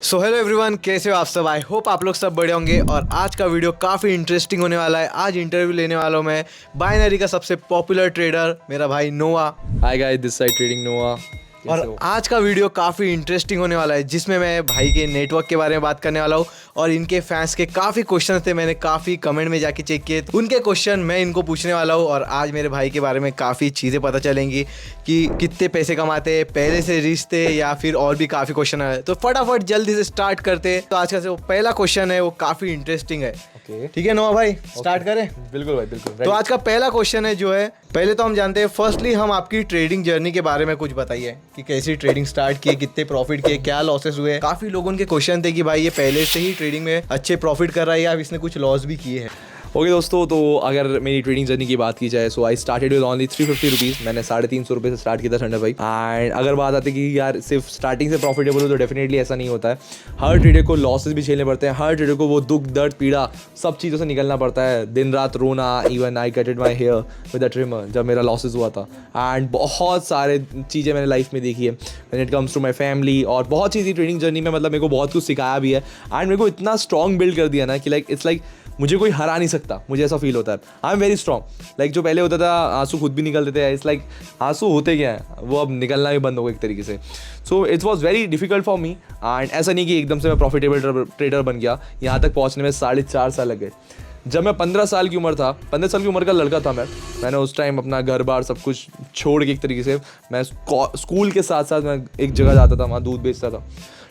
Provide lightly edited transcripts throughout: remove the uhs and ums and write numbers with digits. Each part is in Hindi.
सो हेलो एवरीवन, कैसे हो आप सब। आई होप आप लोग सब बढ़िया होंगे। और आज का वीडियो काफ़ी इंटरेस्टिंग होने वाला है। आज इंटरव्यू लेने वाला हूँ मैं बाइनरी का सबसे पॉपुलर ट्रेडर मेरा भाई नोआ। Hi guys, this side trading नोआ। कैसे और हो? आज का वीडियो काफ़ी इंटरेस्टिंग होने वाला है, जिसमें मैं भाई के नेटवर्क के बारे में बात करने वाला हूँ। और इनके फैंस के काफ़ी क्वेश्चन थे, मैंने काफ़ी कमेंट में जाके चेक किए, उनके क्वेश्चन मैं इनको पूछने वाला हूँ। और आज मेरे भाई के बारे में काफ़ी चीज़ें पता चलेंगी कि कितने पैसे कमाते हैं, पहले से रिच थे या फिर और भी काफ़ी क्वेश्चन है। तो फटाफट जल्दी से स्टार्ट करते हैं। तो आज का जो पहला क्वेश्चन है वो काफ़ी इंटरेस्टिंग है। ओके, ठीक है नोआ भाई, स्टार्ट करें। बिल्कुल भाई, बिल्कुल। तो आज का पहला क्वेश्चन है जो है, पहले तो हम जानते हैं, फर्स्टली हम आपकी ट्रेडिंग जर्नी के बारे में कुछ बताइए कि कैसी ट्रेडिंग स्टार्ट किए, कितने प्रॉफिट किए, क्या लॉसेस हुए। काफी लोगों के क्वेश्चन थे कि भाई ये पहले से ही ट्रेडिंग में अच्छे प्रॉफिट कर रहा है या इसने कुछ लॉस भी किए हैं। ओके दोस्तों, तो अगर मेरी ट्रेडिंग जर्नी की बात की जाए, so I started with only 350 rupees. मैंने 350 रुपये से स्टार्ट किया था ठंडा भाई। एंड अगर बात आती है कि यार सिर्फ स्टार्टिंग से प्रॉफिटेबल हो, तो डेफिनेटली ऐसा नहीं होता है। हर ट्रेडर को लॉसेस भी झेलने पड़ते हैं, हर ट्रेडर को वो दुख दर्द पीड़ा सब चीज़ों से निकलना पड़ता है। दिन रात रोना, even I कटेड my here with a trimmer जब मेरा लॉसेस हुआ था। एंड बहुत सारे चीज़ें मैंने लाइफ में देखी है when it comes to my family. और बहुत चीज़ें ट्रेडिंग जर्नी में मतलब मेरे को बहुत कुछ सिखाया भी है। एंड मेरे को इतना स्ट्रॉन्ग बिल्ड कर दिया ना कि इट्स लाइक मुझे कोई हरा नहीं सकता, मुझे ऐसा फील होता है। I am very strong. जो पहले होता था आंसू खुद भी निकलते थे, इट्स लाइक आंसू होते क्या है, वो अब निकलना भी बंद हो गया एक तरीके से। So it's was very difficult for me. And ऐसा नहीं कि एकदम से मैं प्रॉफिटेबल ट्रेडर बन गया। यहाँ तक पहुँचने में 4.5 साल लग गए। जब मैं 15 साल की उम्र था, 15 साल की उम्र का लड़का था मैंने उस टाइम अपना घर बार सब कुछ छोड़ के एक तरीके से मैं स्कूल के साथ साथ मैं एक जगह जाता था, वहाँ दूध बेचता था।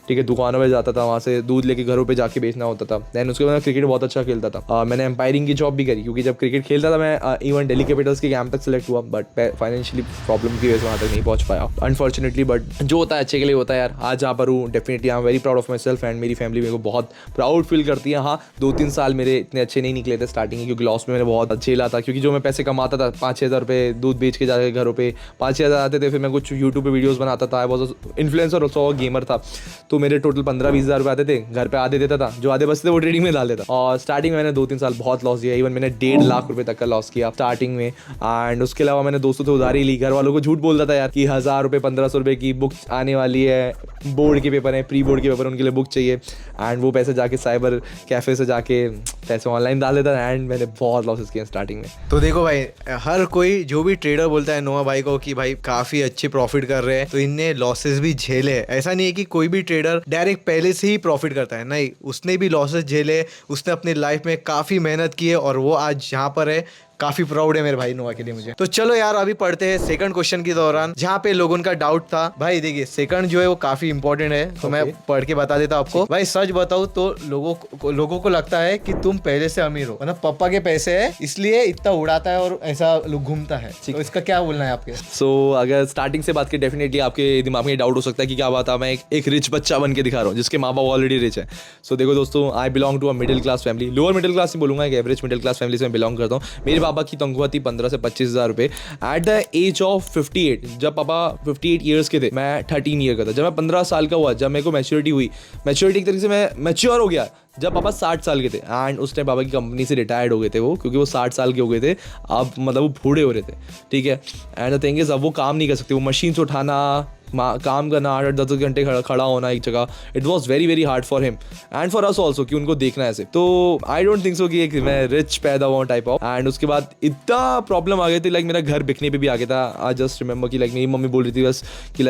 ठीक है, दुकानों पे जाता था, वहाँ से दूध लेके घरों पे जाके बेचना होता था। दैन उसके बाद मैं क्रिकेट बहुत अच्छा खेलता था। मैंने एम्पायरिंग की जॉब भी करी, क्योंकि जब क्रिकेट खेलता था मैं इवन दिल्ली कैपिटल्स के कैंप तक सेलेक्ट हुआ। बट फाइनेंशियली प्रॉब्लम की वजह से वहाँ तक नहीं पहुँच पाया अनफॉर्चुनेटली। बट जो होता है अच्छे के लिए होता है यार। आज जहाँ पर हूँ, definitely I am very proud of my self. And मेरी फैमिली मेरे को बहुत प्राउड फील करती है। हाँ, 2-3 साल मेरे इतने अच्छे नहीं निकले थे स्टार्टिंग में, क्योंकि लॉस में मैंने बहुत झेला था। क्योंकि जो मैं पैसे कमाता था 5-6 हज़ार रुपये दूध बेच के जाके घरों पे 5-6 हज़ार आते थे। फिर मैं कुछ यूट्यूब पे वीडियोस बनाता था। I was influencer also, gamer था। तो मेरे टोटल 15-20 हज़ार रुपये आते थे, घर पे आधे देता था, जो आधे बचते थे वो ट्रेडिंग में डाल देता। और स्टार्टिंग में मैंने 2-3 साल बहुत लॉस किया। इवन मैंने 1.5 लाख रुपए तक का लॉस किया स्टार्टिंग में। एंड उसके अलावा मैंने दोस्तों से उधारी ली, घर वालों को झूठ बोलता था यार कि 1000 रुपये 1500 रुपये की बुक आने वाली है, बोर्ड के पेपर है, प्री बोर्ड के पेपर, उनके लिए बुक चाहिए। एंड वो पैसे जाके साइबर कैफे से जाके पैसे ऑनलाइन डाल देता था। एंड मैंने बहुत लॉसेस किए स्टार्टिंग में। तो देखो भाई, हर कोई जो भी ट्रेडर बोलता है नोआ भाई को कि भाई काफी अच्छे प्रॉफिट कर रहे हैं, तो इनने लॉसेस भी झेले। ऐसा नहीं है कि कोई भी ट्रेडर डायरेक्ट पहले से ही प्रॉफिट करता है, नहीं, उसने भी लॉसेस झेले। उसने अपनी लाइफ में काफी मेहनत की है और वो आज जहाँ पर है, काफी प्राउड है मेरे भाई नोआ के लिए मुझे। तो चलो यार, अभी पढ़ते हैं सेकंड क्वेश्चन के दौरान, जहाँ पे लोगों का डाउट था। भाई देखिए, सेकंड जो है वो काफी इंपॉर्टेंट है, तो मैं पढ़ के बता देता हूँ आपको। भाई सच बताऊँ तो लोगों को लगता है कि तुम पहले से अमीर हो, मतलब पापा के पैसे है इसलिए इतना उड़ाता है और ऐसा लोग घूमता है। तो इसका क्या बोलना है आपके? सो अगर स्टार्टिंग से बात की, डेफिनेटली आपके दिमाग में डाउट हो सकता है कि क्या बात है, मैं एक रिच बच्चा बन के दिखा रहा हूँ जिसके माँ बाप ऑलरेडी रिच है। सो देखो दोस्तों, I belong to a middle class family. Lower middle class नहीं बोलूंगा, एक एवरेज मिडिल क्लास फैमिली से मैं बिलोंग करता हूँ। मेरे पापा की तनख्वाह थी 15 से 25 हज़ार रुपये एट द एज ऑफ 58। जब पापा 58 ईयर्स के थे, मैं 13 ईयर का था। जब मैं 15 साल का हुआ, जब मेरे को मैच्योरिटी हुई, मैच्योरिटी एक तरीके से मैं मैच्योर हो गया जब पापा 60 साल के थे। एंड उस टाइम पापा की कंपनी से रिटायर्ड हो गए थे वो, क्योंकि वो 60 साल के हो गए थे। अब मतलब वो बूढ़े हो रहे थे, ठीक है। एंड द थिंग इज, अब वो काम नहीं कर सकते, वो मशीन से उठाना, काम करना, 8-10 घंटे खड़ा होना एक जगह, it was very very hard for him and for us also, कि उनको देखना ऐसे। तो आई डोंट थिंक सो कि एक मैं रिच पैदा हुआ टाइप ऑफ। एंड उसके बाद इतना प्रॉब्लम आ गई थी, मेरा घर बिकने पे भी आ गया था। आई जस्ट रिमेंबर कि मेरी मम्मी बोल रही थी बस कि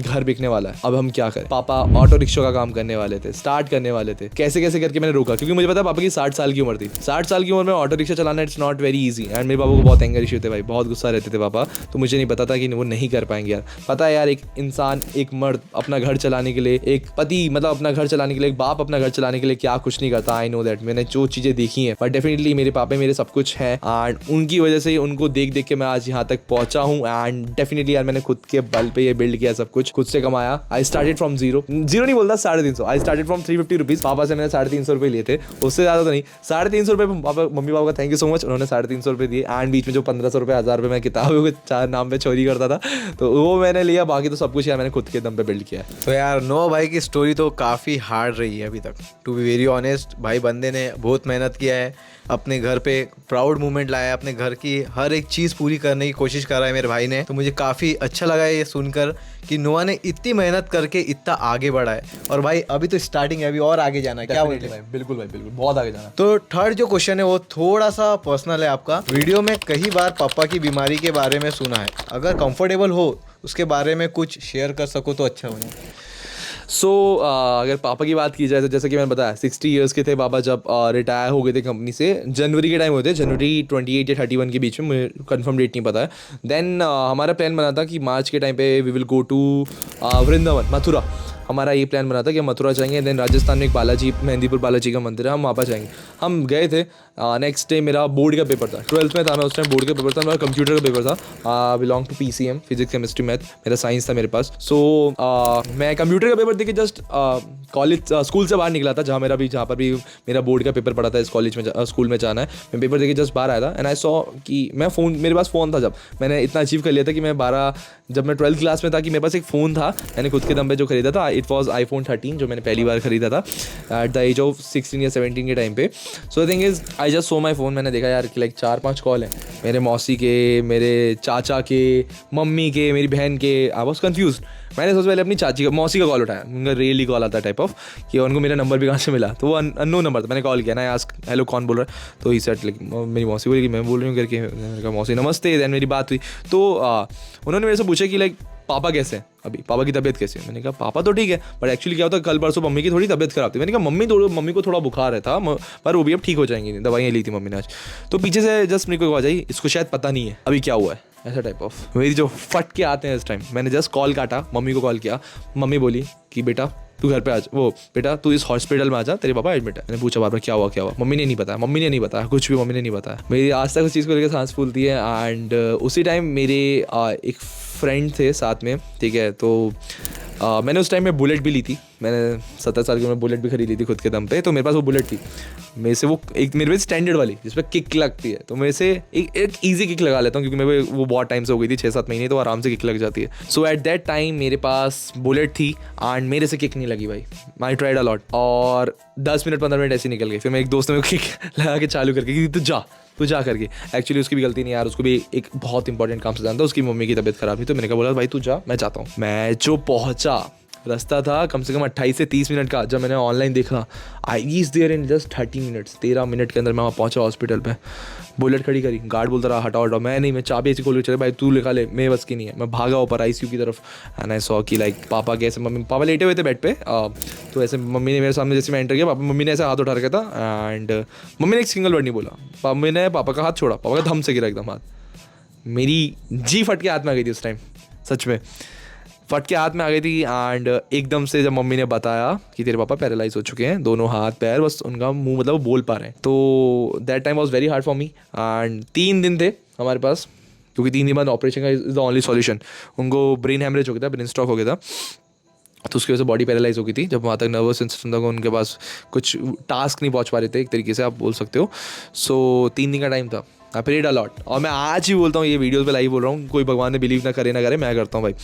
घर बिकने वाला है, अब हम क्या करें। पापा ऑटो रिक्शा का काम करने वाले थे, स्टार्ट करने वाले थे। कैसे कैसे करके मैंने रोका, क्योंकि मुझे पता पापा की 60 साल की उम्र थी। 60 साल की उम्र में ऑटो रिक्शा चलाना it's not very easy. And मेरे पापा को बहुत एंगर इशू थे भाई, बहुत गुस्सा रहते थे पापा। तो मुझे नहीं पता था कि वो नहीं कर पाएंगे यार। पता है यार, एक इंसान, एक मर्द अपना घर चलाने के लिए, एक पति मतलब अपना घर चलाने के लिए, एक बाप अपना घर चलाने के लिए क्या कुछ नहीं करता। आई नो दैट, मैंने जो चीजें देखी हैं। बट डेफिनेटली मेरे पापा मेरे सब कुछ हैं। एंड उनकी वजह से, उनको देख देख के मैं आज यहाँ तक पहुंचा हूँ। एंड डेफिनेटली यार, मैंने खुद के बल पे ये बिल्ड किया, सब कुछ खुद से कमाया। आई स्टार्टेड फ्रॉम जीरो नहीं बोलता, 350। I started from 350 rupees. पापा से मैंने 350 रुपये लिए थे, उससे ज्यादा तो नहीं। 350 रुपये मम्मी पापा का थैंक यू सो मच, उन्होंने 350 रुपये दिए। एंड बीच में जो 1500 रुपये 1000 रुपये मैं किताबों के नाम पे चोरी करता था, तो वो मैंने लिया। बाकी तो सब कुछ यार मैंने खुद के दम पे बिल्ड किया है। तो यार नोआ भाई की स्टोरी तो काफ़ी हार्ड रही है अभी तक, टू बी वेरी ऑनेस्ट। भाई बंदे ने बहुत मेहनत किया है, अपने घर पे प्राउड मोमेंट लाया है, अपने घर की हर एक चीज़ पूरी करने की कोशिश कर रहा है मेरे भाई ने। तो मुझे काफ़ी अच्छा लगा ये सुनकर कि नोआ ने इतनी मेहनत करके इतना आगे बढ़ा है। और भाई अभी तो स्टार्टिंग है, अभी और आगे जाना है, क्या बोलते हैं? भाई बिल्कुल भाई बिल्कुल, बहुत आगे जाना। तो थर्ड जो क्वेश्चन है वो थोड़ा सा पर्सनल है आपका। वीडियो में कई बार पापा की बीमारी के बारे में सुना है, अगर कंफर्टेबल हो उसके बारे में कुछ शेयर कर सको तो अच्छा होगा। सो अगर पापा की बात की जाए तो जैसे कि मैंने बताया 60 ईयर्स के थे पापा जब रिटायर हो गए थे कंपनी से। जनवरी के टाइम हुए थे, जनवरी 28 या 31 के बीच में, मुझे कंफर्म डेट नहीं पता है। देन हमारा प्लान बना था कि मार्च के टाइम पे we will go to Vrindavan, Mathura. हमारा ये प्लान बना था कि हम मथुरा जाएंगे। देन राजस्थान में एक बालाजी, मेहंदीपुर बालाजी का मंदिर है, हम वहाँ पर जाएंगे। हम गए थे। नेक्स्ट डे मेरा बोर्ड का पेपर था, 12th में था मैं उस टाइम, बोर्ड का पेपर था, मेरा कंप्यूटर का पेपर था। Belong to PCM, physics chemistry math, मेरा साइंस था मेरे पास। सो मैं कंप्यूटर का पेपर देके जस्ट कॉलेज स्कूल से बाहर निकला था, जहाँ पर भी मेरा बोर्ड का पेपर पड़ा था, इस कॉलेज में स्कूल में जाना है। मैं पेपर देके जस्ट बाहर आया था एंड आई सॉ कि मेरे पास फ़ोन था। जब मैंने इतना अचीव कर लिया था कि जब मैं 12th क्लास में था कि मेरे पास एक फ़ोन था, मैंने खुद के दम पे जो खरीदा था, इट वॉज iPhone 13, जो मैंने पहली बार खरीदा था एट द एज ऑफ 16 या 17 के टाइम पे। So the thing is I just so my phone. मैंने देखा यार कि लाइक 4-5 कॉल हैं, मेरे मौसी के, मेरे चाचा के, मम्मी के, मेरी बहन के। I was confuse. मैंने सबसे पहले अपनी मौसी का कॉल उठाया, उनका रियली कॉल आता टाइप ऑफ कि उनको मेरा नंबर भी कहाँ से मिला। तो वो अननोन नंबर था। मैंने कॉल किया ना, आस्क हेलो कौन बोल रहा है, तो ही सेट लाइक मेरी मौसी बोली कि मैं बोल रही हूँ करके। मैंने कहा मौसी नमस्ते। देन मेरी बात हुई तो उन्होंने मेरे से पूछा कि लाइक पापा कैसे हैं, अभी पापा की तबीयत कैसी है। मैंने कहा पापा तो ठीक है, बट एक्चुअली क्या होता है, कल परसों मम्मी की थोड़ी तबीयत खराब थी। मैंने कहा मम्मी को थोड़ा बुखार है था, पर वो भी अब ठीक हो जाएंगी, दवाइयाँ ली थी मम्मी ने आज। तो पीछे से जस्ट मेरे को आवाज़ आई, इसको शायद पता नहीं है अभी क्या हुआ है, ऐसा टाइप ऑफ। मेरी जो फट के आते हैं इस टाइम, मैंने जस्ट कॉल काटा, मम्मी को कॉल किया। मम्मी बोली कि बेटा तू घर पे आ जा, बेटा तू इस हॉस्पिटल में आ जा, तेरे पापा एडमिट है। मैंने पूछा बार बार क्या हुआ। मम्मी ने नहीं बताया कुछ भी, मम्मी ने नहीं बताया। मेरी आज तक उस चीज़ को लेकर सांस फूलती है। एंड उसी टाइम मेरे एक फ्रेंड थे साथ में, ठीक है। तो मैंने उस टाइम में बुलेट भी ली थी। मैंने 17 साल की उम्र बुलेट भी खरीद ली थी खुद के दम पे। तो मेरे पास वो बुलेट थी, मेरे से वो एक मेरे पे स्टैंडर्ड वाली जिस पर किक लगती है। तो मेरे से एक ईजी किक लगा लेता हूँ, क्योंकि मेरे वो बहुत टाइम से हो गई थी, 6-7 महीने, तो आराम से किक लग जाती है। सो एट दैट टाइम मेरे पास बुलेट थी एंड मेरे से किक नहीं लगी भाई। आई ट्राइड अ लॉट और 10 मिनट 15 मिनट ऐसे निकल गए। फिर मेरे एक दोस्त ने किक लगा के चालू करके कि तू जा करके। एक्चुअली उसकी भी गलती नहीं यार, उसको भी एक बहुत इंपॉर्टेंट काम से जाना था, उसकी मम्मी की तबीयत खराब थी। तो मैंने कहा बोला भाई तू जा, मैं जाता हूँ। मैं जो पहुँचा, रास्ता था कम से कम 28 से 30 मिनट का। जब मैंने ऑनलाइन देखा, I is there in just 30 minutes, 13 minute के अंदर मैं वहाँ पहुँचा हॉस्पिटल पे। बुलेट खड़ी करी, गार्ड बोलता रहा हटाओ। मैं चाबी ऐसी खोल के चले, भाई तू लिखा ले, मेरे बस की नहीं है। मैं भागा ऊपर ICU की तरफ एंड आई सॉ कि लाइक पापा कैसे, पापा लेटे हुए थे बेड पे। तो ऐसे मम्मी ने मेरे सामने जैसे मैं एंटर किया, मम्मी ने ऐसे हाथ उठा रखा था एंड मम्मी ने एक सिंगल वर्ड नहीं बोला। मम्मी ने पापा का हाथ छोड़ा, पापा का धम से गिरा एकदम हाथ। मेरी जी फट के हाथ में आ गई थी उस टाइम, सच में फट के हाथ में आ गई थी। एंड एकदम से जब मम्मी ने बताया कि तेरे पापा पैरालाइज हो चुके हैं, दोनों हाथ पैर, बस उनका मुंह मतलब वो बोल पा रहे हैं, तो that time was very hard for me. And 3 दिन थे हमारे पास, क्योंकि 3 दिन बाद ऑपरेशन का इज द ओनली सॉल्यूशन। उनको ब्रेन हैमरेज हो गया था, ब्रेन स्ट्रोक हो गया था, तो उसकी वजह से बॉडी पैरालाइज हो गई थी। जब वहाँ तक नर्वस सिस्टम तक उनके पास कुछ टास्क नहीं पहुँच पा रहे थे, एक तरीके से आप बोल सकते हो। सो 3 दिन का टाइम था। आई प्रेड अ लॉट, और मैं आज ही बोलता हूँ, ये वीडियोस पे लाइव बोल रहा हूँ, कोई भगवान ने बिलीव ना करे, मैं करता हूँ भाई।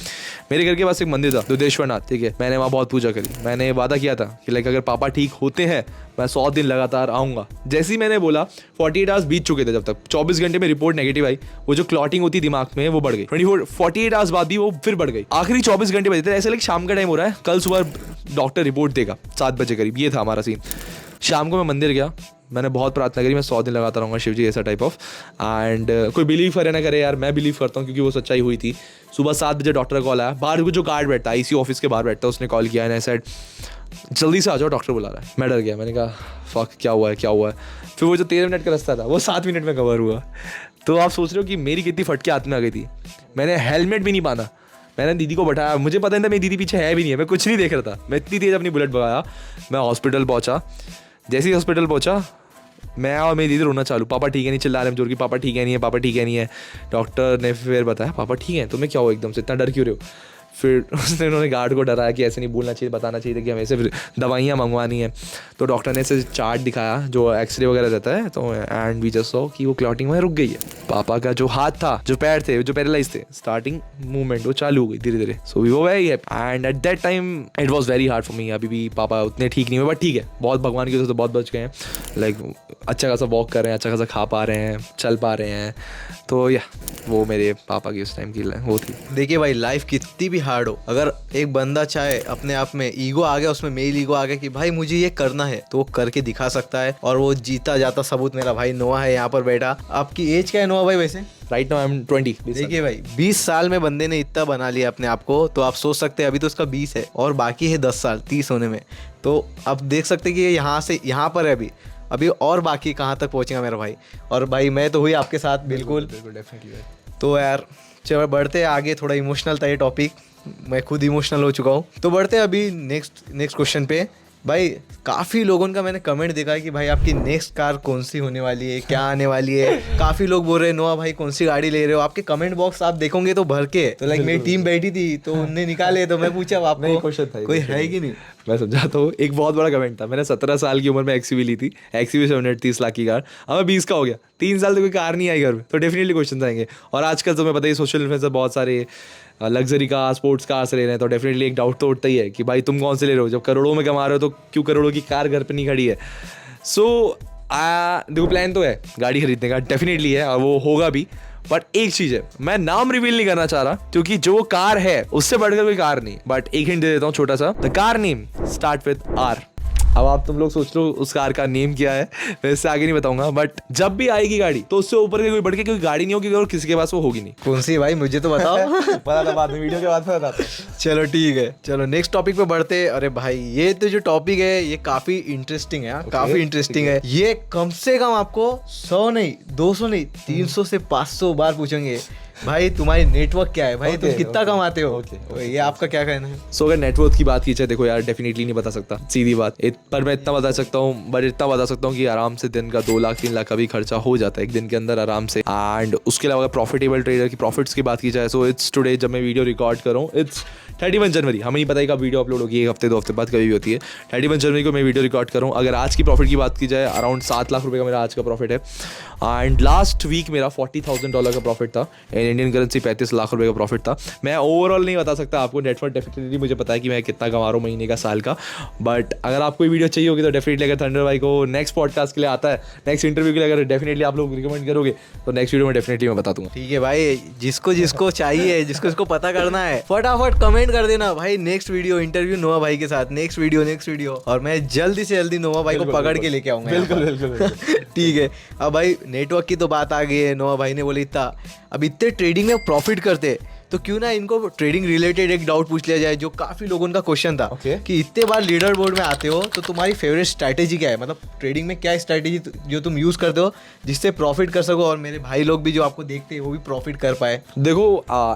मेरे घर के पास एक मंदिर था दुधेश्वरनाथ, ठीक है। मैंने वहाँ बहुत पूजा करी। मैंने वादा किया था कि लाइक अगर पापा ठीक होते हैं मैं 100 दिन लगातार आऊँगा। जैसे ही मैंने बोला 48 आवर्स बीत चुके थे, जब तक 24 घंटे में रिपोर्ट नेगेटिव आई, वो जो क्लॉटिंग होती दिमाग में वो बढ़ गई। 48 आवर्स बाद भी वो फिर बढ़ गई। आखिरी 24 घंटे बचे थे, ऐसे लाइक शाम का टाइम हो रहा है, कल सुबह डॉक्टर रिपोर्ट देगा 7 बजे करीब, ये था हमारा सीन। शाम को मैं मंदिर गया, मैंने बहुत प्रार्थना करी, मैं 100 दिन लगाता रहूँगा शिव जी, ऐसा टाइप ऑफ। एंड कोई बिलीव करे ना करे यार, मैं बिलीव करता हूँ क्योंकि वो सच्चाई हुई थी। सुबह 7 बजे डॉक्टर का कॉल आया, बाहर जो गार्ड बैठता ICU ऑफिस के बाहर बैठता, उसने कॉल किया एंड आई सेड जल्दी से आ जाओ, डॉक्टर बुला रहा है। मैं डर गया, मैंने कहा फक क्या हुआ है। फिर वो जो 13 मिनट का रास्ता था वो 7 मिनट में कवर हुआ। तो आप सोच रहे हो कि मेरी कितनी फटके हाथ में आ गई थी। मैंने हेलमेट भी नहीं बांधा, मैंने दीदी को बैठाया, मुझे पता नहीं था मेरी दीदी पीछे है भी नहीं है, मैं कुछ नहीं देख रहा था। मैं इतनी तेज अपनी बुलेट भगाया, मैं हॉस्पिटल पहुँचा। जैसे ही हॉस्पिटल पहुँचा, मैं और मेरी दीदी रोना चालू, पापा ठीक है नहीं, चिल्ला रहे जोर की, पापा ठीक है नहीं है, पापा ठीक है नहीं है। डॉक्टर ने फिर बताया पापा ठीक है, तुम्हें क्या हो एकदम से, इतना डर क्यों रहे हो। फिर उसने उन्होंने गार्ड को डराया कि ऐसे नहीं बोलना चाहिए, बताना चाहिए था कि हमें सिर्फ दवाइयाँ मंगवानी है। तो डॉक्टर ने ऐसे चार्ट दिखाया जो एक्सरे वगैरह रहता है, तो एंड वी जस्ट सॉ कि वो क्लॉटिंग वहाँ रुक गई है। पापा का जो हाथ था, जो पैर थे, जो पैरालाइज थे, स्टार्टिंग मूवमेंट वो चालू हो गई धीरे धीरे। So we were very happy and at that time it was very hard for me. अभी भी पापा उतने ठीक नहीं हुए, बट ठीक है, बहुत भगवान की वजह से बहुत बच गए हैं। लाइक अच्छा खासा वॉक कर रहे हैं, अच्छा खासा खा पा रहे हैं, चल पा रहे हैं। तो या वो मेरे पापा की उस टाइम की वो थी। देखिए भाई, लाइफ कितनी भी हार्ड हो, अगर एक बंदा चाहे, अपने आप में ईगो आ गया, उसमें मेल ईगो आ गया कि भाई मुझे ये करना है, तो वो करके दिखा सकता है। और वो जीता जाता सबूत मेरा भाई नोआ है यहाँ पर बैठा। आपकी एज क्या है नोआ भाई वैसे? Right now I M 20। देखिए भाई, 20 साल में बंदे ने इतना बना लिया अपने आप को, तो आप सोच सकते हैं अभी तो उसका 20 है और बाकी है 10 साल 30 होने में। तो आप देख सकते हैं कि ये यहाँ से यहाँ पर है अभी और बाकी कहाँ तक पहुँचेगा मेरा भाई। और भाई मैं तो हुई आपके साथ बिल्कुल डेफिनेटली। तो यार चलो बढ़ते हैं आगे, थोड़ा इमोशनल था ये टॉपिक, मैं खुद इमोशनल हो चुका हूँ। तो बढ़ते हैं अभी नेक्स्ट क्वेश्चन पे। भाई काफ़ी लोगों का मैंने कमेंट देखा है कि भाई आपकी नेक्स्ट कार कौन सी होने वाली है, क्या आने वाली है। काफ़ी लोग बोल रहे हैं नोआ भाई कौन सी गाड़ी ले रहे हो। आपके कमेंट बॉक्स आप देखोगे तो भर के, तो लाइक मेरी टीम बैठी थी तो उनने निकाले, तो मैं पूछा आपको क्वेश्चन था कोई है कि नहीं। मैं समझाता हूँ। एक बहुत बड़ा कमेंट था, मैंने 17 साल की उम्र में एक्सयूवी ली थी, एक्सयूवी 730 लाख की कार। अब मैं 20 का हो गया, 3 साल तो कोई कार नहीं आई घर में, तो डेफिनेटली क्वेश्चन आएंगे। और आजकल तो मैं पता ही सोशल इन्फ्लुएंसर बहुत सारे लग्जरी कार, स्पोर्ट्स कार्स ले रहे हैं, तो डेफिनेटली एक डाउट तो उठता ही है कि भाई तुम कौन से ले रहे हो। जब करोड़ों में कमा रहे हो तो क्यों करोड़ों की कार घर पे नहीं खड़ी है। सो देखो प्लान तो है गाड़ी खरीदने का, डेफिनेटली है और वो होगा भी। बट एक चीज है, मैं नाम रिवील नहीं करना चाह रहा क्योंकि जो कार है उससे बढ़कर कोई कार नहीं। बट एक हिंट दे देता हूँ छोटा सा, the car name start with R. अब आप तुम लोग सोच लो उस कार का नेम क्या है, मैं इससे आगे नहीं बताऊंगा। बट जब भी आएगी गाड़ी तो उससे ऊपर के कोई बढ़ के कोई गाड़ी नहीं होगी और किसी के पास वो होगी नहीं। कौन सी भाई मुझे तो बताओ। पता था बाद में, वीडियो के बाद में बताता हूं। चलो ठीक है, चलो नेक्स्ट टॉपिक पे बढ़ते हैं। अरे भाई ये तो जो टॉपिक है ये काफी इंटरेस्टिंग है, काफी इंटरेस्टिंग है। ये कम से कम आपको 100 नहीं 200 नहीं 300 से 500 बार पूछेंगे भाई तुम्हारी नेटवर्क क्या है, भाई तुम कितना कमाते हो। ये आपका क्या कहना है? सो अगर नेटवर्क की बात की जाए, देखो यार डेफिनेटली नहीं बता सकता, सीधी बात। पर मैं इतना बता सकता हूँ, बट इतना बता सकता हूँ कि आराम से दिन का 2 लाख 3 लाख का भी खर्चा हो जाता है एक दिन के अंदर आराम से। एंड उसके अलावा प्रॉफिटेबल ट्रेडर की प्रॉफिट्स की बात की जाए, सो इट्स टुडे जब मैं वीडियो रिकॉर्ड कर रहा हूँ, इट्स 31 जनवरी। हमें नहीं पता है कब वीडियो अपलोड होगी, 1 हफ्ते 2 हफ्ते बाद कभी भी होती है। 31 जनवरी को मैं वीडियो रिकॉर्ड कर रहा हूँ। अगर आज की प्रॉफिट की बात की जाए, अराउंड 7 लाख रुपये का मेरा आज का प्रॉफिट है। एंड लास्ट वीक मेरा $40,000 का प्रॉफिट था, इंडियन करेंसी 35 लाख रुपये का प्रॉफिट था। मैं ओवरऑल नहीं बता सकता आपको नेटवर्क, डेफिनेटली मुझे पता है कि मैं कितना कमा रहा हूँ महीने का, साल का। बट अगर आपको वीडियो चाहिए होगी तो डेफिनेटली अगर थंडर भाई को नेक्स्ट पॉडकास्ट के लिए आता है, नेक्स्ट इंटरव्यू के लिए अगर डेफिनेटली आप लोग रिकमेंड करोगे तो नेक्स्ट वीडियो में डेफिनेटली मैं बता दूंगा। ठीक है भाई, जिसको चाहिए, जिसको पता करना है, फटाफट कमेंट कर देना भाई नेक्स्ट वीडियो इंटरव्यू नोआ भाई के साथ, नेक्स्ट वीडियो। और मैं जल्दी से जल्दी नोआ भाई को पकड़ के लेके आऊंगा। बिल्कुल। ठीक है, अब भाई नेटवर्क की तो बात आ गई है। नोआ भाई ने बोले इतना, अब इतने ट्रेडिंग में प्रॉफिट करते तो क्यों ना इनको ट्रेडिंग रिलेटेड एक डाउट पूछ लिया जाए, जो काफी लोगों का क्वेश्चन था कि इतने बार लीडर बोर्ड में आते हो तो तुम्हारी फेवरेट स्ट्रैटेजी क्या है, मतलब ट्रेडिंग में क्या स्ट्रैटेजी जो तुम यूज करते हो जिससे प्रॉफिट कर सको और मेरे भाई लोग भी जो आपको देखते हैं वो भी प्रॉफिट कर पाए। देखो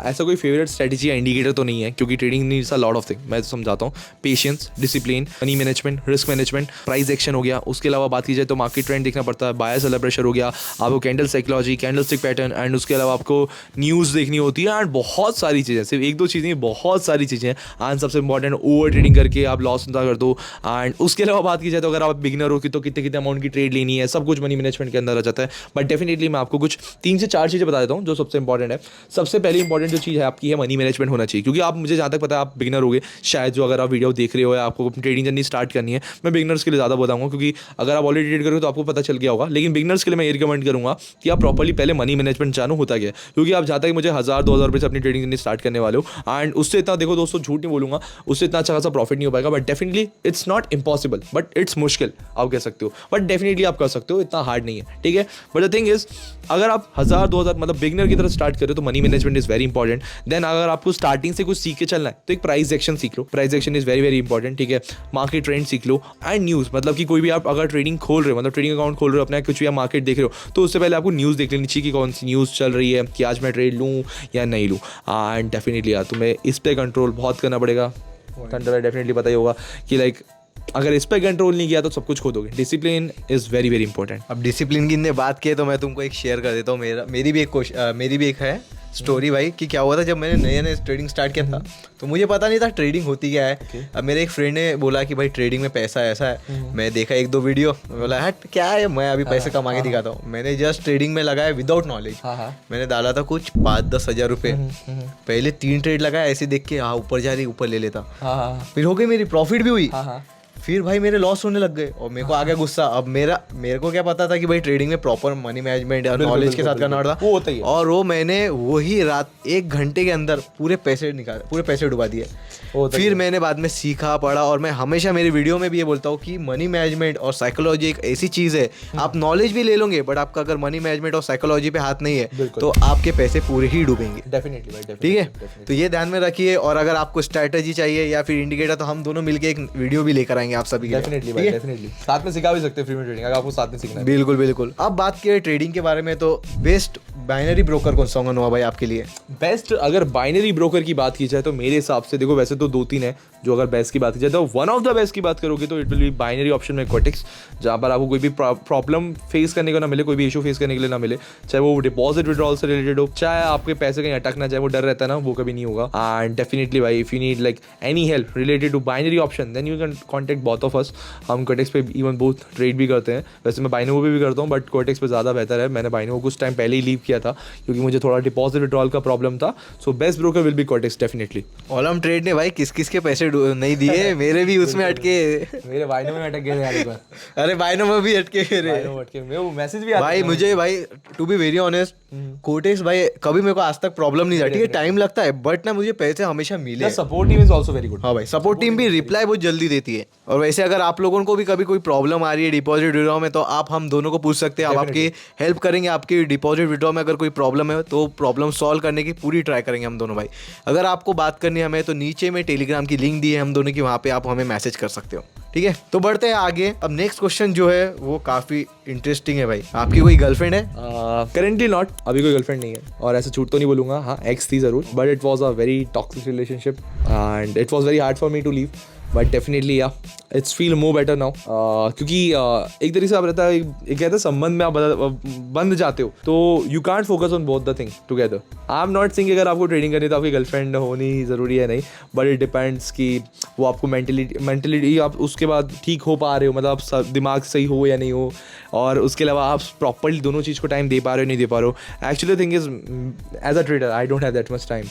ऐसा कोई फेवरेट स्ट्रैटेजी या इंडिकेटर तो नहीं है, क्योंकि trading needs a lot of thing. मैं समझाता हूँ, patience, discipline, money management, risk management, price action हो गया। उसके अलावा बात की जाए तो मार्केट ट्रेंड देखना पड़ता है, बायर सेलर प्रेशर हो गया, आपको candle psychology, candle stick pattern, and उसके अलावा आपको न्यूज़ देखनी होती है एंड बहुत सारी चीज़ें, सिर्फ 1-2 चीज़ नहीं, बहुत सारी चीज़ें हैं। एंड सबसे इंपॉर्टेंट, ओवर ट्रेडिंग करके आप लॉस ना कर दो। एंड उसके अलावा बात की जाए तो अगर आप बिगिनर हो तो कितने अमाउंट की ट्रेड लेनी है, सब कुछ मनी मैनेजमेंट के अंदर आ जाता है। बट डेफिनेटली मैं आपको कुछ 3 से 4 चीज़ें बता देता हूँ जो सबसे इंपॉर्टेंट है। सबसे पहली इंपॉर्टेंट जो चीज़ है आपकी है मनी मैनेजमेंट होना चाहिए, क्योंकि आप, मुझे जहाँ तक पता है आप बिगिनर होगे शायद, जो अगर आप वीडियो देख रहे हो या आपको ट्रेडिंग जर्नी स्टार्ट करनी है। मैं बिगिनर्स के लिए ज़्यादा बताऊँगा, क्योंकि अगर आप ऑलरेडी ट्रेड करोगे तो आपको पता चल गया होगा, लेकिन बिगिनर्स के लिए मैं ये रिकमेंड करूँगा कि आप प्रॉपर्ली पहले मनी मैनेजमेंट जानो होता क्या है। क्योंकि आप जहाँ तक मुझे 1000-2000 रुपये से अपनी ट्रेडिंग जर्नी स्टार्ट करने वाले हो, एंड उससे इतना, देखो दोस्तों झूठ नहीं बोलूँगा, उससे इतना अच्छा खासा प्रॉफिट नहीं हो पाएगा। But definitely it's not impossible, but it's मुश्किल आप कह सकते हो, बट डेफिनेटली आप कर सकते हो, इतना हार्ड नहीं है, ठीक है। बट द थिंग इज, अगर आप 1000-2000 मतलब बिगिनर की तरह स्टार्ट करो तो money management is very important. Then अगर आपको स्टार्टिंग से कुछ सीख के चलना है तो एक प्राइस एक्शन सीख लो, price action is very very important, ठीक है। मार्केट ट्रेंड सीख लो, एंड न्यूज़, मतलब कि कोई भी आप अगर ट्रेडिंग खोल रहे हो, मतलब ट्रेडिंग अकाउंट खोल रहे हो अपना, कुछ भी आप मार्केट देख रहे हो, तो उससे पहले आपको न्यूज़ देख लेनी चाहिए कि कौन सी न्यूज़ चल रही है, कि आज मैं ट्रेड लूँ या नहीं लूँ। एंड डेफिनेटली यार तुम्हें इस पर कंट्रोल बहुत करना पड़ेगा। थंडर डेफिनेटली पता ही होगा कि लाइक अगर इस पर कंट्रोल नहीं किया तो सब कुछ खो दोगे। Discipline is very very important. अब डिसिप्लिन की ने बात की है तो मैं तुमको एक शेयर कर देता हूँ, मेरी भी एक है स्टोरी भाई कि क्या हुआ था जब मैंने नए नए ट्रेडिंग स्टार्ट किया था तो मुझे पता नहीं था ट्रेडिंग होती क्या है। अब मेरे एक फ्रेंड ने बोला कि भाई ट्रेडिंग में पैसा ऐसा है। मैं देखा एक दो वीडियो, बोला हट क्या है, मैं अभी पैसे कमा के दिखाता हूँ। मैंने जस्ट ट्रेडिंग में लगाया विदाउट नॉलेज। मैंने डाला था कुछ 5-10 हज़ार रुपये। पहले 3 ट्रेड लगाया ऐसे देख के, हाँ ऊपर जा रही ऊपर ले लेता, फिर हो गई मेरी प्रॉफिट भी हुई। फिर भाई मेरे लॉस होने लग गए और मेरे को आ गया गुस्सा। अब मेरे को क्या पता था कि भाई ट्रेडिंग में प्रॉपर मनी मैनेजमेंट और नॉलेज के साथ करना पड़ता, वो होता ही है। और वो मैंने वही रात 1 घंटे के अंदर पूरे पैसे डुबा दिए। फिर मैंने बाद में सीखा पढ़ा, और मैं हमेशा मेरी वीडियो में भी ये बोलता हूँ कि मनी मैनेजमेंट और साइकोलॉजी एक ऐसी चीज़ है, आप नॉलेज भी ले लोगे बट आपका अगर मनी मैनेजमेंट और साइकोलॉजी पे हाथ नहीं है तो आपके पैसे पूरे ही डूबेंगे। डेफिनेटली, ठीक है, तो ये ध्यान में रखिए। और अगर आपको स्ट्रैटेजी चाहिए या फिर इंडिकेटर तो हम दोनों मिलके एक वीडियो भी लेकर आएंगे आप सभी के लिए। डेफिनेटली साथ में सिखा भी सकते हैं फ्री में ट्रेडिंग, अगर आपको साथ में सीखना है। बिल्कुल बिल्कुल। अब बात करें ट्रेडिंग के बारे में, तो बेस्ट बाइनरी ब्रोकर कौन सा होगा नोआ भाई आपके लिए? बेस्ट अगर बाइनरी ब्रोकर की बात की जाए तो मेरे हिसाब से देखो, वैसे तो 2-3 है जो अगर बेस्ट की बात की जाए तो वन ऑफ द बेस्ट की बात करोगे तो it will be binary option में क्वार्टिक्स, जहाँ पर आपको कोई भी प्रॉब्लम फेस करने को ना मिले, कोई भी इशू फेस करने के लिए ना मिले, चाहे वो डिपॉजिट विड्रॉल से रिलेटेड हो, चाहे आपके पैसे कहीं अटक ना जाए, वो डर रहता है ना, वो कभी नहीं होगा। एंड डेफिनेटली भाई if you need like any help related to binary option then you can contact both of us. हम क्वार्टिक्स पे इवन बोथ ट्रेड भी करते हैं, वैसे मैं बाइनो पे भी करता हूँ बट क्वार्टिक्स पे ज़्यादा बेहतर है। मैंने बाइनो को कुछ टाइम पहले ही लीव किया था क्योंकि मुझे थोड़ा डिपॉजिट विड्रॉल का प्रॉब्लम था। So best broker will be Quotex definitely. Olymp Trade ने भाई किस किस के पैसे नहीं दिए, मेरे भी उसमें अटके, मेरे बाइनो में अटक गए यार एक बार। अरे बाइनो में भी अटके मेरे वो मैसेज भी आता भाई। मुझे भाई to be very honest Quotex भाई कभी मेरे को आज तक प्रॉब्लम नहीं था। ठीक है, टाइम लगता है बट ना मुझे पैसे हमेशा मिले। Support team is also very good. हाँ भाई, सपोर्ट टीम भी रिप्लाई बहुत जल्दी देती है। और वैसे अगर आप लोगों को भी कभी कोई प्रॉब्लम आ रही है डिपॉजिट विड्रॉ में तो आप हम दोनों को पूछ सकते हैं, आप आपकी हेल्प करेंगे। आपकी डिपॉजिट विड्रॉ में अगर कोई प्रॉब्लम है तो प्रॉब्लम सॉल्व करने की पूरी ट्राई करेंगे हम दोनों भाई। अगर आपको बात करनी है हमें तो नीचे में टेलीग्राम की लिंक दी है हम दोनों की, वहाँ पे आप हमें मैसेज कर सकते हो। ठीक है, तो बढ़ते हैं आगे। अब नेक्स्ट क्वेश्चन जो है वो काफी इंटरेस्टिंग है भाई। आपकी कोई गर्लफ्रेंड है? करेंटली नॉट, अभी कोई गर्लफ्रेंड नहीं है, और ऐसे झूठ तो नहीं बोलूंगा, हाँ एक्स थी जरूर, but it was a very toxic relationship and it was very hard for me to leave, but definitely yeah it's feel more better now. क्योंकि एक तरीके से आप रहता है, एक कहते हैं संबंध में आप बंध जाते हो तो you can't focus on both the thing together. I am not saying अगर आपको ट्रेडिंग करनी तो आपकी गर्लफ्रेंड होनी ज़रूरी है नहीं, बट इट डिपेंड्स कि वो आपको मेंटलिटी आप उसके बाद ठीक हो पा रहे हो, मतलब आप दिमाग सही हो या नहीं हो, और उसके अलावा आप प्रॉपरली दोनों चीज़ को टाइम दे पा रहे हो नहीं दे पा रहे हो। Actually thing is as a trader I don't have that much time,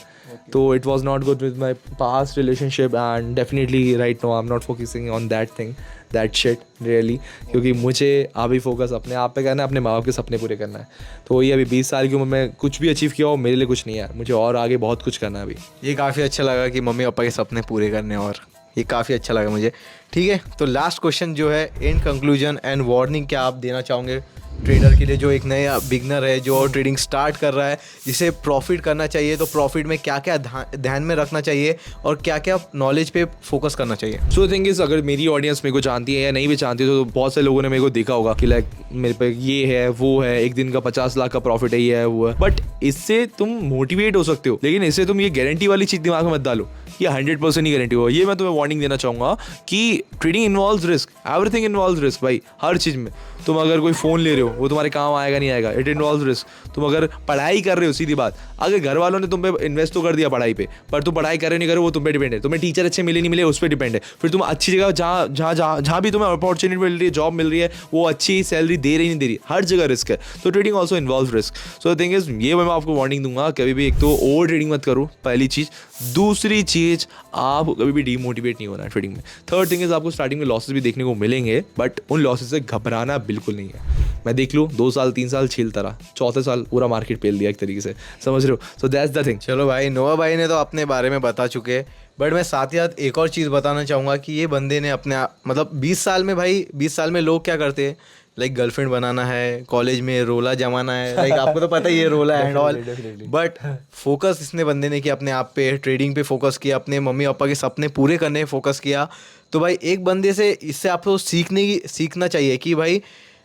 तो it was not good with my past relationship and definitely right now I am not focusing on that thing, that shit really, क्योंकि मुझे अभी फोकस अपने आप पे करना है, अपने माँ बाप के सपने पूरे करना है। तो ये अभी 20 साल की उम्र में कुछ भी अचीव किया हो मेरे लिए कुछ नहीं है, मुझे और आगे बहुत कुछ करना है अभी। ये काफ़ी अच्छा लगा कि मम्मी पापा के सपने पूरे करने, और ये काफ़ी अच्छा लगा मुझे। ठीक है, तो लास्ट क्वेश्चन जो है एंड कंक्लूजन एंड वार्निंग क्या आप देना चाहोगे ट्रेडर के लिए जो एक नया बिगनर है जो ट्रेडिंग स्टार्ट कर रहा है, जिसे प्रॉफिट करना चाहिए, तो प्रॉफिट में क्या क्या ध्यान में रखना चाहिए और क्या क्या नॉलेज पे फोकस करना चाहिए? सो थिंग इज अगर मेरी ऑडियंस मेरे को जानती है या नहीं भी जानती है तो बहुत से लोगों ने मेरे को देखा होगा कि लाइक मेरे पे ये है वो है, एक दिन का 50 लाख का प्रॉफिट है, ये है वो है, बट इससे तुम मोटिवेट हो सकते हो, लेकिन इससे तुम ये गारंटी वाली चीज़ दिमाग में मत डालो, ये 100% ही गारंटी हो। ये मैं तुम्हें वार्निंग देना चाहूँगा कि trading involves risk, everything involves risk भाई, हर चीज़ में। तुम अगर कोई फ़ोन ले रहे हो वो तुम्हारे काम आएगा नहीं आएगा, इट इन्वॉल्व्स रिस्क। तुम अगर पढ़ाई कर रहे हो, सीधी बात, अगर घर वालों ने तुम पे इन्वेस्ट तो कर दिया पढ़ाई पे, पर तुम पढ़ाई कर रहे नहीं कर रहे वो तुम पे डिपेंड है, तुम्हें टीचर अच्छे मिले नहीं मिले उस पर डिपेंड है, फिर तुम अच्छी जगह जहाँ भी तुम्हें अपॉर्चुनिटी मिल रही है, जॉब मिल रही है, वो अच्छी सैलरी दे रही नहीं दे रही, हर जगह रिस्क है। तो trading also involve risk. So thing is ये मैं आपको वार्निंग दूंगा, कभी भी एक तो ओवर ट्रेडिंग मत करो, पहली चीज़। दूसरी चीज़, आप कभी भी डीमोटिवेट नहीं होना ट्रेडिंग में। थर्ड थिंग इज आपको स्टार्टिंग में लॉसेस भी देखने को मिलेंगे, बट उन लॉसेस से घबराना बिल्कुल नहीं है। मैं देख लूँ 2 साल 3 साल छीलता रहा, चौथे साल पूरा मार्केट पेल दिया एक तरीके से, समझ रहे हो? So that's the thing. चलो भाई, नोआ भाई ने तो अपने बारे में बता चुके, बट मैं साथ ही साथ एक और चीज़ बताना चाहूँगा कि ये बंदे ने अपने मतलब 20 साल में भाई, 20 साल में लोग क्या करते हैं, लाइक गर्लफ्रेंड बनाना है, कॉलेज में रोला जमाना है, लाइक आपको तो पता ही है रोला एंड ऑल, बट फोकस इसने बंदे ने किया अपने आप पे, ट्रेडिंग पे फोकस किया, अपने मम्मी पापा के सपने पूरे करने फोकस किया। तो भाई एक बंदे से इससे आपको सीखना चाहिए कि भाई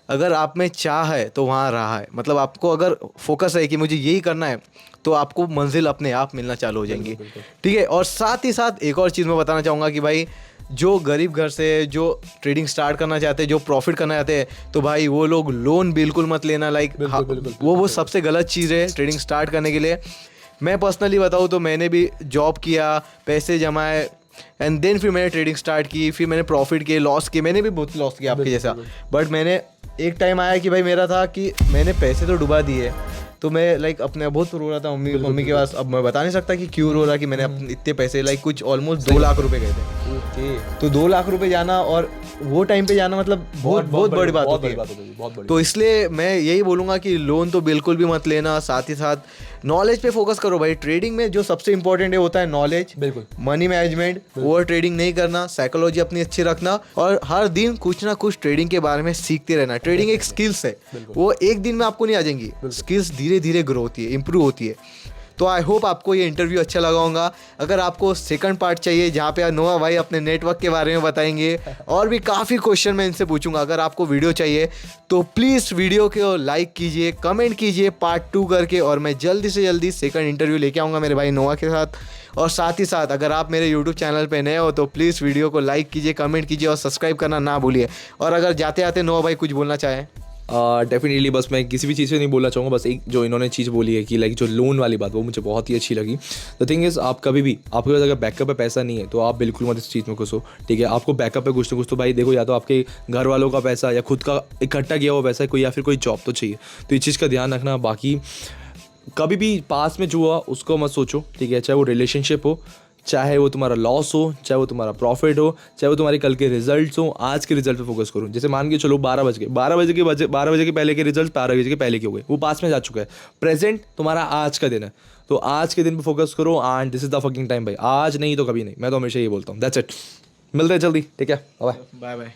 अगर आप में चाह है तो वहाँ रहा है, मतलब आपको अगर फोकस है कि मुझे यही करना है तो आपको मंजिल अपने आप मिलना चालू हो जाएंगी। ठीक है, और साथ ही साथ एक और चीज़ मैं बताना चाहूँगा कि भाई जो गरीब घर से जो ट्रेडिंग स्टार्ट करना चाहते हैं, जो प्रॉफिट करना चाहते हैं, तो भाई वो लोग लोन बिल्कुल मत लेना। लाइक वो सबसे गलत चीज़ है ट्रेडिंग स्टार्ट करने के लिए। मैं पर्सनली बताऊँ तो मैंने भी जॉब किया, पैसे जमाए एंड देन फिर मैंने ट्रेडिंग स्टार्ट की, फिर मैंने प्रॉफिट किए, लॉस किए, मैंने भी बहुत लॉस किया आपके जैसा। बट मैंने एक टाइम आया कि भाई मेरा था कि मैंने पैसे तो डुबा दिए, तो मैं लाइक अपने बहुत रो रहा था मम्मी के पास। अब मैं बता नहीं सकता कि क्यों रो रहा, कि मैंने अपने इतने पैसे लाइक कुछ ऑलमोस्ट 2 लाख रुपए गए थे। तो 2 लाख रुपए जाना और वो टाइम पे जाना मतलब बहुत बड़ी बात होती है। तो इसलिए मैं यही बोलूँगा कि लोन तो बिल्कुल भी मत लेना, साथ ही साथ नॉलेज पे फोकस करो भाई। ट्रेडिंग में जो सबसे इंपॉर्टेंट है होता है नॉलेज, बिल्कुल, मनी मैनेजमेंट, ओवर ट्रेडिंग नहीं करना, साइकोलॉजी अपनी अच्छी रखना और हर दिन कुछ ना कुछ ट्रेडिंग के बारे में सीखते रहना। ट्रेडिंग एक स्किल्स है, वो एक दिन में आपको नहीं आ जाएंगी, स्किल्स धीरे धीरे ग्रो होती है, इंप्रूव होती है। तो आई होप आपको ये इंटरव्यू अच्छा लगा होगा। अगर आपको सेकंड पार्ट चाहिए जहाँ पे नोआ भाई अपने नेटवर्क के बारे में बताएंगे और भी काफ़ी क्वेश्चन मैं इनसे पूछूंगा, अगर आपको वीडियो चाहिए तो प्लीज़ वीडियो को लाइक कीजिए, कमेंट कीजिए पार्ट 2 करके, और मैं जल्दी से जल्दी सेकंड इंटरव्यू लेके आऊँगा मेरे भाई नोआ के साथ। और साथ ही साथ अगर आप मेरे यूट्यूब चैनल पे नए हो तो प्लीज़ वीडियो को लाइक कीजिए, कमेंट कीजिए और सब्सक्राइब करना ना भूलिए। और अगर जाते जाते नोआ भाई कुछ बोलना चाहें। डेफिनेटली बस मैं किसी भी चीज़ से नहीं बोलना चाहूँगा, बस एक जो इन्होंने चीज़ बोली है कि लाइक जो लोन वाली बात, वो मुझे बहुत ही अच्छी लगी। द थिंग इज़, आप कभी भी, आपके पास अगर बैकअप पे पैसा नहीं है तो आप बिल्कुल मत इस चीज़ में घुसो, ठीक है। आपको बैकअप पे कुछ ना कुछ तो भाई देखो, या तो आपके घर वालों का पैसा या खुद का इकट्ठा किया हुआ पैसा है कोई, या फिर कोई जॉब तो चाहिए। तो इस चीज़ का ध्यान रखना। बाकी कभी भी पास में जो हुआ उसको मत सोचो, ठीक है। चाहे वो रिलेशनशिप हो, चाहे वो तुम्हारा लॉस हो, चाहे वो तुम्हारा प्रॉफिट हो, चाहे वो तुम्हारे कल के रिजल्ट्स हो, आज के रिजल्ट पे फोकस करो। जैसे मान के चलो 12 बजे के पहले के रिजल्ट 12 बजे के पहले के हो गए, वो पास में जा चुका है। प्रेजेंट तुम्हारा आज का दिन है, तो आज के दिन पे फोकस करो and this is the fucking time भाई। आज नहीं तो कभी नहीं, मैं तो हमेशा ये बोलता हूँ। दैट्स इट, मिलते हैं जल्दी, ठीक है, बाय बाय बाय।